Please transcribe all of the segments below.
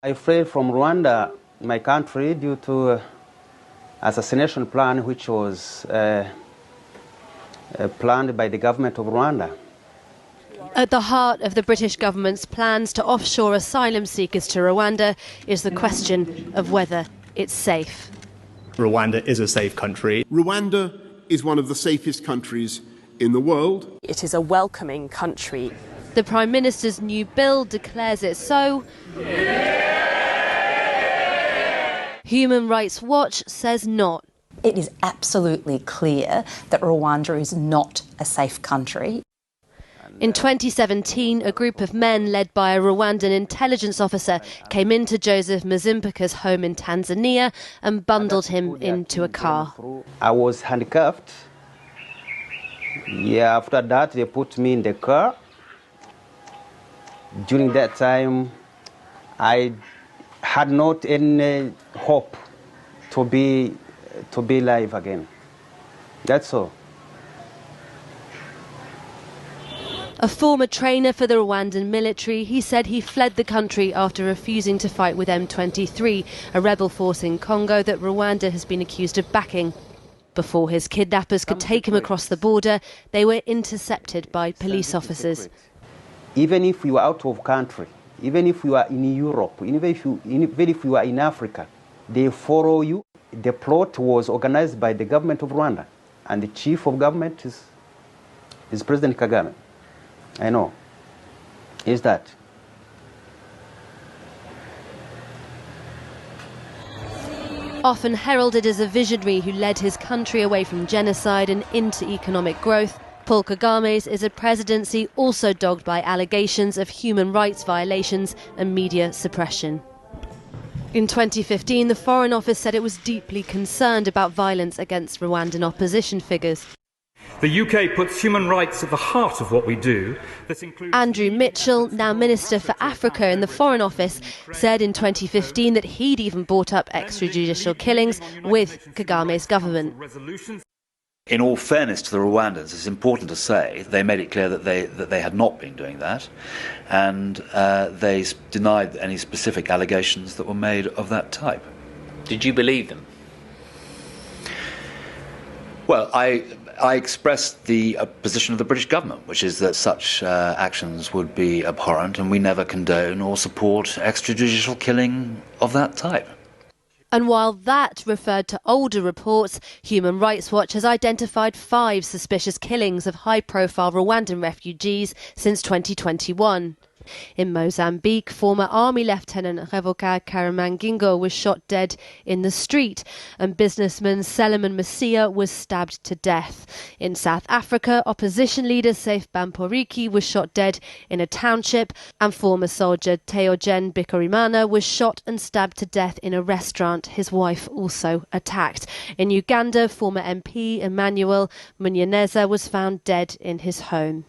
I fled from Rwanda, my country, due to assassination plan which was planned by the government of Rwanda. At the heart of the British government's plans to offshore asylum seekers to Rwanda is the question of whether it's safe. Rwanda is a safe country. Rwanda is one of the safest countries in the world. It is a welcoming country. The Prime Minister's new bill declares it so. Human Rights Watch says not. It is absolutely clear that Rwanda is not a safe country. In 2017, a group of men led by a Rwandan intelligence officer came into Joseph Mazimpaka's home in Tanzania and bundled him into a car. I was handcuffed. Yeah, after that they put me in the car. During that time, I had not any hope to be alive again. That's all. A former trainer for the Rwandan military, he said he fled the country after refusing to fight with M23, a rebel force in Congo that Rwanda has been accused of backing. Before his kidnappers could take him across the border, they were intercepted by police officers. Even if you are out of country, even if you are in Europe, even if you are in Africa, they follow you. The plot was organized by the government of Rwanda, and the chief of government is President Kagame. I know. Is that? Often heralded as a visionary who led his country away from genocide and into economic growth, Paul Kagame's is a presidency also dogged by allegations of human rights violations and media suppression. In 2015, the Foreign Office said it was deeply concerned about violence against Rwandan opposition figures. The UK puts human rights at the heart of what we do. This includes Andrew Mitchell, now Minister for Africa in the Foreign Office, said in 2015 that he'd even brought up extrajudicial killings with Kagame's government. In all fairness to the Rwandans, it's important to say they made it clear that they had not been doing that, and they denied any specific allegations that were made of that type. Did you believe them? Well, I expressed the position of the British government, which is that such actions would be abhorrent, and we never condone or support extrajudicial killing of that type. And while that referred to older reports, Human Rights Watch has identified 5 suspicious killings of high-profile Rwandan refugees since 2021. In Mozambique, former Army Lieutenant Revoca Karamangingo was shot dead in the street, and businessman Seleman Masia was stabbed to death. In South Africa, opposition leader Saif Bamporiki was shot dead in a township, and former soldier Theogen Bikorimana was shot and stabbed to death in a restaurant, his wife also attacked. In Uganda, former MP Emmanuel Munyaneza was found dead in his home.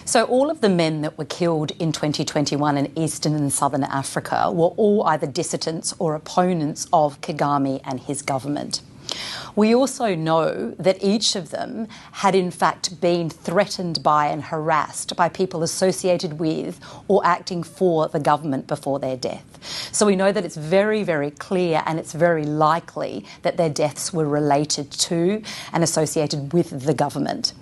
So all of the men that were killed in 2021 in Eastern and Southern Africa were all either dissidents or opponents of Kagame and his government. We also know that each of them had in fact been threatened by and harassed by people associated with or acting for the government before their death. So we know that it's very, very clear and it's very likely that their deaths were related to and associated with the government.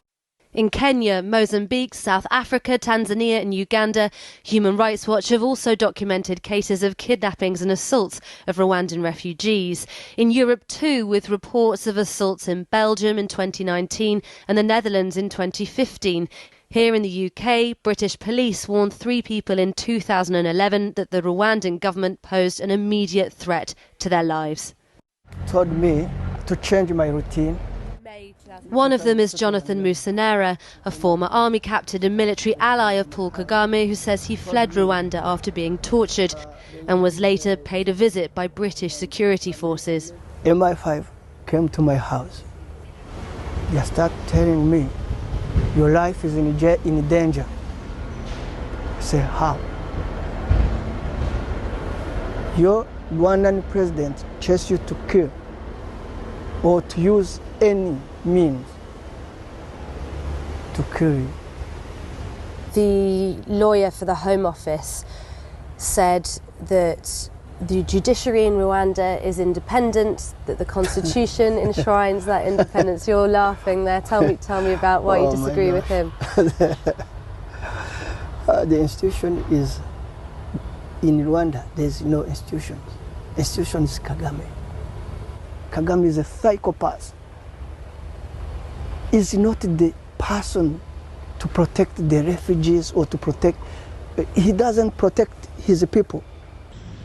In Kenya, Mozambique, South Africa, Tanzania and Uganda, Human Rights Watch have also documented cases of kidnappings and assaults of Rwandan refugees. In Europe too, with reports of assaults in Belgium in 2019 and the Netherlands in 2015. Here in the UK, British police warned 3 people in 2011 that the Rwandan government posed an immediate threat to their lives. Told me to change my routine. One of them is Jonathan Musanera, a former army captain and military ally of Paul Kagame, who says he fled Rwanda after being tortured and was later paid a visit by British security forces. MI5 came to my house. They started telling me, your life is in danger. I said, how? Your Rwandan president chased you to kill or to use any means to kill you. The lawyer for the Home Office said that the judiciary in Rwanda is independent, that the constitution enshrines that independence. You're laughing there. Tell me about why you disagree with him. The institution is in Rwanda. There's no institution. Institution is Kagame. Kagame is a psychopath. Is not the person to protect the refugees or to protect. He doesn't protect his people.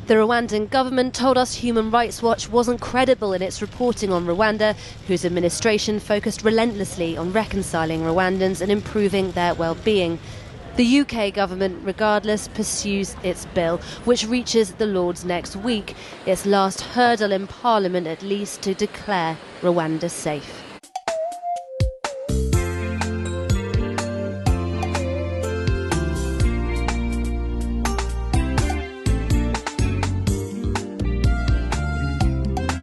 The Rwandan government told us Human Rights Watch wasn't credible in its reporting on Rwanda, whose administration focused relentlessly on reconciling Rwandans and improving their well-being. The UK government, regardless, pursues its bill, which reaches the Lords next week, its last hurdle in Parliament at least to declare Rwanda safe.